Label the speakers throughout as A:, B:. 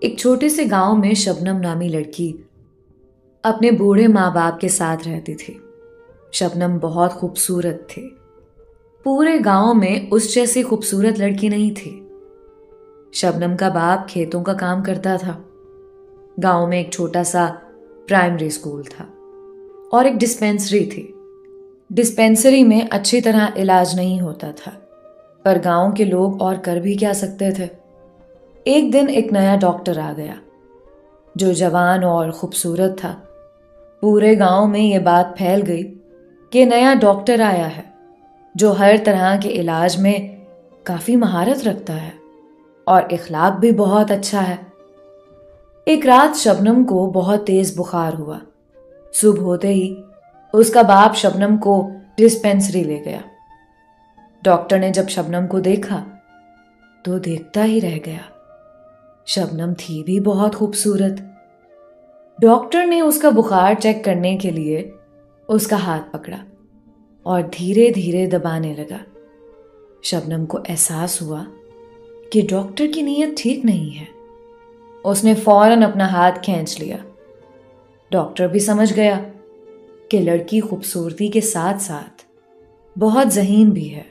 A: एक छोटे से गांव में शबनम नामी लड़की अपने बूढ़े माँ बाप के साथ रहती थी। शबनम बहुत खूबसूरत थी। पूरे गांव में उस जैसी खूबसूरत लड़की नहीं थी। शबनम का बाप खेतों का काम करता था। गांव में एक छोटा सा प्राइमरी स्कूल था और एक डिस्पेंसरी थी। डिस्पेंसरी में अच्छी तरह इलाज नहीं होता था, पर गांव के लोग और कर भी क्या सकते थे। एक दिन एक नया डॉक्टर आ गया जो जवान और खूबसूरत था। पूरे गांव में ये बात फैल गई कि नया डॉक्टर आया है जो हर तरह के इलाज में काफी महारत रखता है और इखलाक भी बहुत अच्छा है। एक रात शबनम को बहुत तेज बुखार हुआ। सुबह होते ही उसका बाप शबनम को डिस्पेंसरी ले गया। डॉक्टर ने जब शबनम को देखा तो देखता ही रह गया। शबनम थी भी बहुत खूबसूरत। डॉक्टर ने उसका बुखार चेक करने के लिए उसका हाथ पकड़ा और धीरे धीरे दबाने लगा। शबनम को एहसास हुआ कि डॉक्टर की नीयत ठीक नहीं है। उसने फौरन अपना हाथ खींच लिया। डॉक्टर भी समझ गया कि लड़की खूबसूरती के साथ साथ बहुत ज़हीन भी है।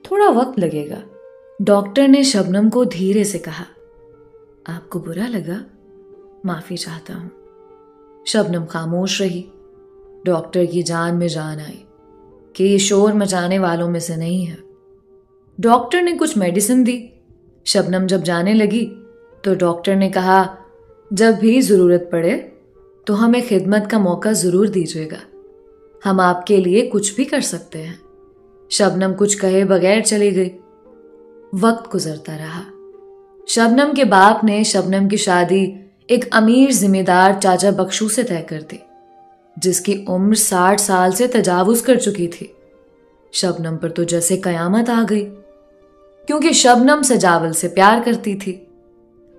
A: थोड़ा वक्त लगेगा। डॉक्टर ने शबनम को धीरे से कहा, आपको बुरा लगा? माफी चाहता हूं। शबनम खामोश रही। डॉक्टर की जान में जान आई कि ये शोर मचाने वालों में से नहीं है। डॉक्टर ने कुछ मेडिसिन दी। शबनम जब जाने लगी तो डॉक्टर ने कहा, जब भी जरूरत पड़े तो हमें खिदमत का मौका जरूर दीजिएगा। हम आपके लिए कुछ भी कर सकते हैं। शबनम कुछ कहे बगैर चली गई। वक्त गुजरता रहा। शबनम के बाप ने शबनम की शादी एक अमीर जिम्मेदार चाचा बख्शू से तय कर दी, जिसकी उम्र 60 साल से तजावुज कर चुकी थी। शबनम पर तो जैसे कयामत आ गई, क्योंकि शबनम सजावल से प्यार करती थी।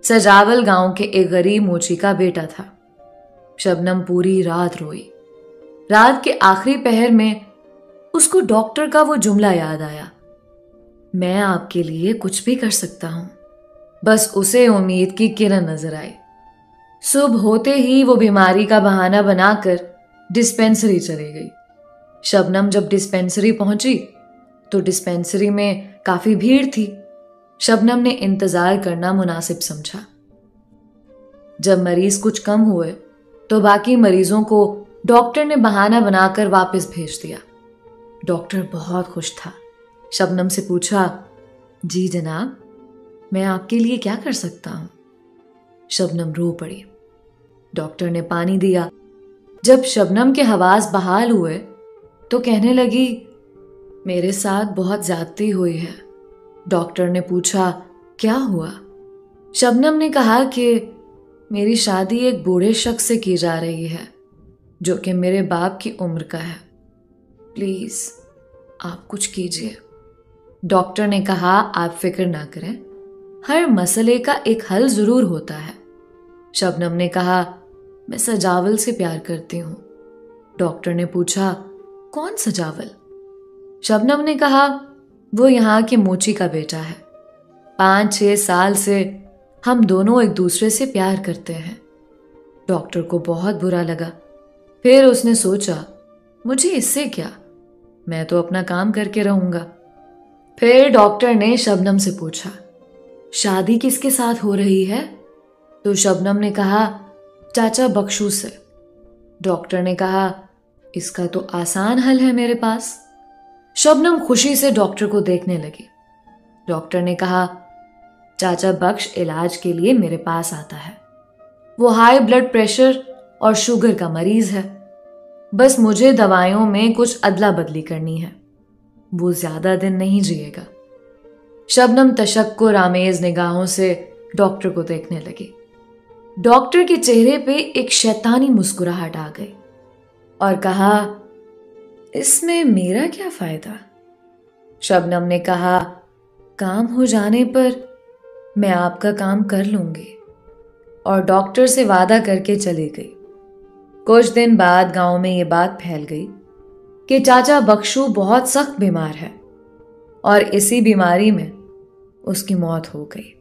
A: सजावल गांव के एक गरीब मोची का बेटा था। शबनम पूरी रात रोई। रात के आखिरी पहर में उसको डॉक्टर का वो जुमला याद आया, मैं आपके लिए कुछ भी कर सकता हूं। बस उसे उम्मीद की किरण नजर आई। सुबह होते ही वो बीमारी का बहाना बनाकर डिस्पेंसरी चली गई। शबनम जब डिस्पेंसरी पहुंची तो डिस्पेंसरी में काफी भीड़ थी। शबनम ने इंतजार करना मुनासिब समझा। जब मरीज कुछ कम हुए तो बाकी मरीजों को डॉक्टर ने बहाना बनाकर वापस भेज दिया। डॉक्टर बहुत खुश था। शबनम से पूछा, जी जनाब, मैं आपके लिए क्या कर सकता हूं? शबनम रो पड़ी। डॉक्टर ने पानी दिया। जब शबनम के हवास बहाल हुए तो कहने लगी, मेरे साथ बहुत ज्यादती हुई है। डॉक्टर ने पूछा, क्या हुआ? शबनम ने कहा कि मेरी शादी एक बूढ़े शख्स से की जा रही है जो कि मेरे बाप की उम्र का है। प्लीज आप कुछ कीजिए। डॉक्टर ने कहा, आप फिक्र ना करें, हर मसले का एक हल जरूर होता है। शबनम ने कहा, मैं सजावल से प्यार करती हूं। डॉक्टर ने पूछा, कौन सजावल? शबनम ने कहा, वो यहाँ के मोची का बेटा है। 5-6 साल से हम दोनों एक दूसरे से प्यार करते हैं। डॉक्टर को बहुत बुरा लगा। फिर उसने सोचा, मुझे इससे क्या, मैं तो अपना काम करके रहूंगा। फिर डॉक्टर ने शबनम से पूछा, शादी किसके साथ हो रही है? तो शबनम ने कहा, चाचा बख्शू से। डॉक्टर ने कहा, इसका तो आसान हल है मेरे पास। शबनम खुशी से डॉक्टर को देखने लगी। डॉक्टर ने कहा, चाचा बख्श इलाज के लिए मेरे पास आता है। वो हाई ब्लड प्रेशर और शुगर का मरीज है। बस मुझे दवाइयों में कुछ अदला बदली करनी है। वो ज्यादा दिन नहीं जिएगा। शबनम तशक्कुर आमेज निगाहों से डॉक्टर को देखने लगी। डॉक्टर के चेहरे पे एक शैतानी मुस्कुराहट आ गई और कहा, इसमें मेरा क्या फायदा? शबनम ने कहा, काम हो जाने पर मैं आपका काम कर लूंगी। और डॉक्टर से वादा करके चली गई। कुछ दिन बाद गांव में ये बात फैल गई कि चाचा बख्शू बहुत सख्त बीमार है और इसी बीमारी में उसकी मौत हो गई।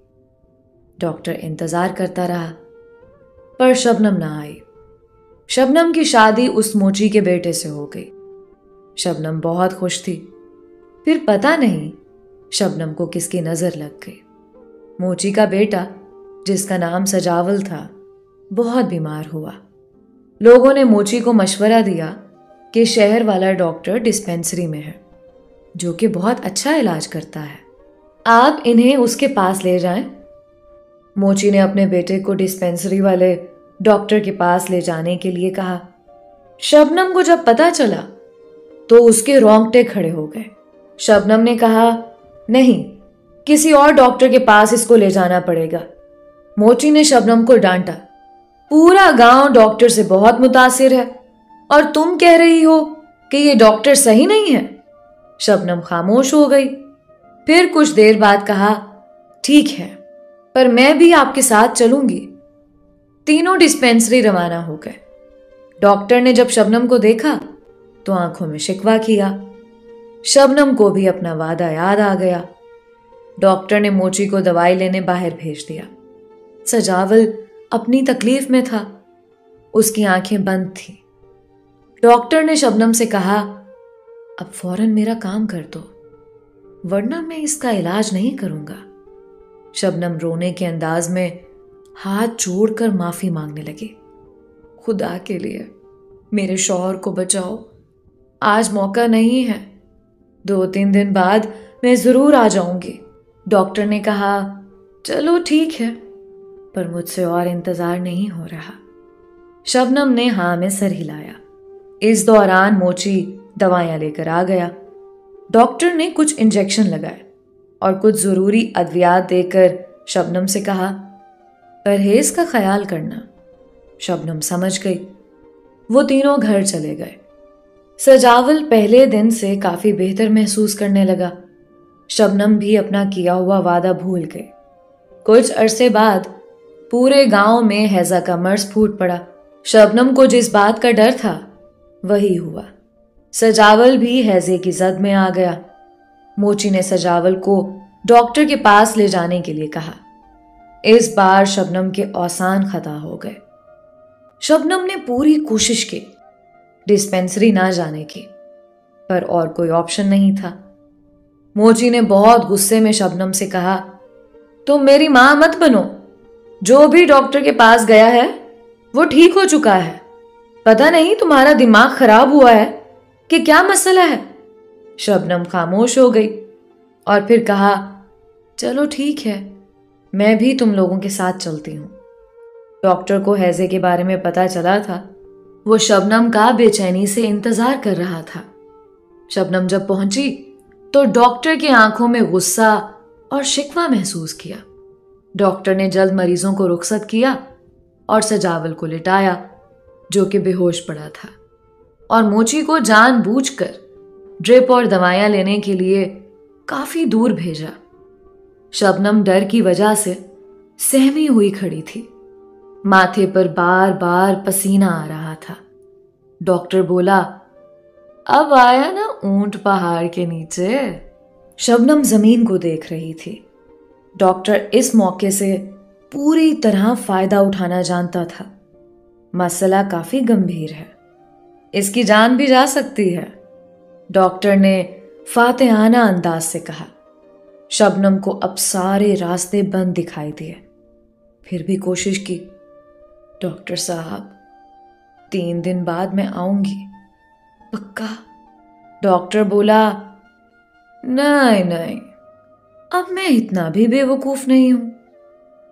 A: डॉक्टर इंतजार करता रहा, पर शबनम ना आई। शबनम की शादी उस मोची के बेटे से हो गई। शबनम बहुत खुश थी। फिर पता नहीं शबनम को किसकी नजर लग गई। मोची का बेटा, जिसका नाम सजावल था, बहुत बीमार हुआ। लोगों ने मोची को मशवरा दिया कि शहर वाला डॉक्टर डिस्पेंसरी में है, जो कि बहुत अच्छा इलाज करता है। आप इन्हें उसके पास ले जाएं। मोची ने अपने बेटे को डिस्पेंसरी वाले डॉक्टर के पास ले जाने के लिए कहा। शबनम को जब पता चला तो उसके रोंगटे खड़े हो गए। शबनम ने कहा, नहीं, किसी और डॉक्टर के पास इसको ले जाना पड़ेगा। मोची ने शबनम को डांटा। पूरा गांव डॉक्टर से बहुत मुतासिर है और तुम कह रही हो कि ये डॉक्टर सही नहीं है। शबनम खामोश हो गई। फिर कुछ देर बाद कहा, ठीक है, पर मैं भी आपके साथ चलूंगी। तीनों डिस्पेंसरी रवाना हो गए। डॉक्टर ने जब शबनम को देखा तो आंखों में शिकवा किया। शबनम को भी अपना वादा याद आ गया। डॉक्टर ने मोची को दवाई लेने बाहर भेज दिया। सजावल अपनी तकलीफ में था। उसकी आंखें बंद थी। डॉक्टर ने शबनम से कहा, अब फौरन मेरा काम कर दो, वरना मैं इसका इलाज नहीं करूंगा। शबनम रोने के अंदाज में हाथ जोड़कर माफी मांगने लगी। खुदा के लिए मेरे शौहर को बचाओ, आज मौका नहीं है, 2-3 दिन बाद मैं जरूर आ जाऊंगी। डॉक्टर ने कहा, चलो ठीक है, पर मुझसे और इंतजार नहीं हो रहा। शबनम ने हाँ में सर हिलाया। इस दौरान मोची दवाइयां लेकर आ गया। डॉक्टर ने कुछ इंजेक्शन लगाए और कुछ जरूरी अद्वियात देकर शबनम से कहा, परहेज का ख्याल करना। शबनम समझ गई। वो तीनों घर चले गए। सजावल पहले दिन से काफी बेहतर महसूस करने लगा। शबनम भी अपना किया हुआ वादा भूल गई। कुछ अरसे बाद पूरे गांव में हैजा का मर्ज फूट पड़ा। शबनम को जिस बात का डर था वही हुआ। सजावल भी हैजे की जद में आ गया। मोची ने सजावल को डॉक्टर के पास ले जाने के लिए कहा। इस बार शबनम के औसान खता हो गए। शबनम ने पूरी कोशिश की डिस्पेंसरी ना जाने की, पर और कोई ऑप्शन नहीं था। मोची ने बहुत गुस्से में शबनम से कहा, तुम मेरी मां मत बनो। जो भी डॉक्टर के पास गया है वो ठीक हो चुका है। पता नहीं तुम्हारा दिमाग खराब हुआ है कि क्या मसला है। शबनम खामोश हो गई और फिर कहा, चलो ठीक है, मैं भी तुम लोगों के साथ चलती हूं। डॉक्टर को हैजे के बारे में पता चला था। वो शबनम का बेचैनी से इंतजार कर रहा था। शबनम जब पहुंची तो डॉक्टर की आंखों में गुस्सा और शिकवा महसूस किया। डॉक्टर ने जल्द मरीजों को रुखसत किया और सजावल को लिटाया, जो कि बेहोश पड़ा था, और मोची को जानबूझकर ड्रिप और दवाइयां लेने के लिए काफी दूर भेजा। शबनम डर की वजह से सहमी हुई खड़ी थी। माथे पर बार बार पसीना आ रहा था। डॉक्टर बोला, अब आया ना ऊंट पहाड़ के नीचे। शबनम जमीन को देख रही थी। डॉक्टर इस मौके से पूरी तरह फायदा उठाना जानता था। मसला काफी गंभीर है, इसकी जान भी जा सकती है, डॉक्टर ने फातिहाना अंदाज से कहा। शबनम को अब सारे रास्ते बंद दिखाई दिए, फिर भी कोशिश की। डॉक्टर साहब, 3 दिन बाद मैं आऊंगी, पक्का? डॉक्टर बोला, नहीं नहीं, अब मैं इतना भी बेवकूफ नहीं हूं।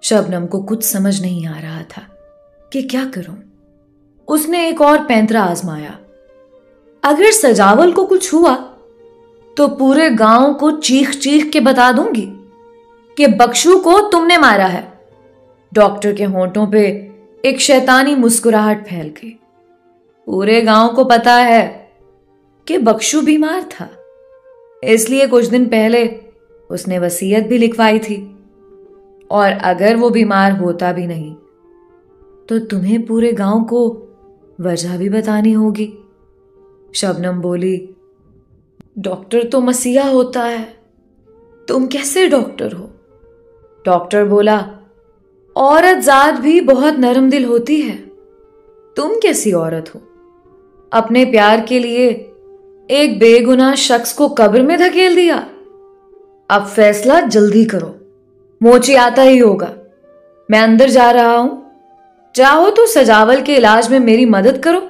A: शबनम को कुछ समझ नहीं आ रहा था कि क्या करूं। उसने एक और पैंतरा आजमाया। अगर सजावल को कुछ हुआ तो पूरे गांव को चीख चीख के बता दूंगी कि बख्शू को तुमने मारा है। डॉक्टर के होंठों पे एक शैतानी मुस्कुराहट फैल गई। पूरे गांव को पता है कि बख्शू बीमार था, इसलिए कुछ दिन पहले उसने वसीयत भी लिखवाई थी, और अगर वो बीमार होता भी नहीं तो तुम्हें पूरे गांव को वजह भी बतानी होगी। शबनम बोली, डॉक्टर तो मसीहा होता है, तुम कैसे डॉक्टर हो? डॉक्टर बोला, औरत जात भी बहुत नरम दिल होती है। तुम कैसी औरत हो? अपने प्यार के लिए एक बेगुनाह शख्स को कब्र में धकेल दिया। अब फैसला जल्दी करो, मोची आता ही होगा। मैं अंदर जा रहा हूं, चाहो तो सजावल के इलाज में मेरी मदद करो,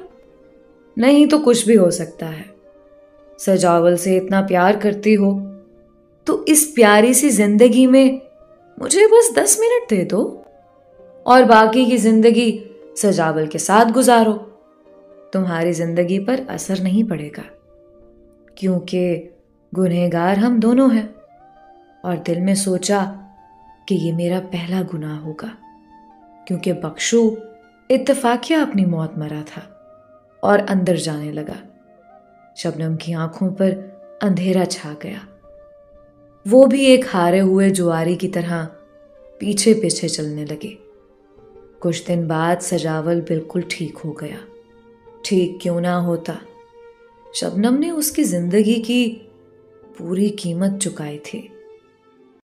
A: नहीं तो कुछ भी हो सकता है। सजावल से इतना प्यार करती हो तो इस प्यारी सी जिंदगी में मुझे बस 10 मिनट दे दो और बाकी की जिंदगी सजावल के साथ गुजारो। तुम्हारी जिंदगी पर असर नहीं पड़ेगा, क्योंकि गुनहगार हम दोनों हैं। और दिल में सोचा कि ये मेरा पहला गुनाह होगा, क्योंकि बख्शू इत्तेफाकिया अपनी मौत मरा था। और अंदर जाने लगा। शबनम की आंखों पर अंधेरा छा गया। वो भी एक हारे हुए जुआरी की तरह पीछे पीछे चलने लगे। कुछ दिन बाद सजावल बिल्कुल ठीक हो गया। ठीक क्यों ना होता, शबनम ने उसकी जिंदगी की पूरी कीमत चुकाई थी।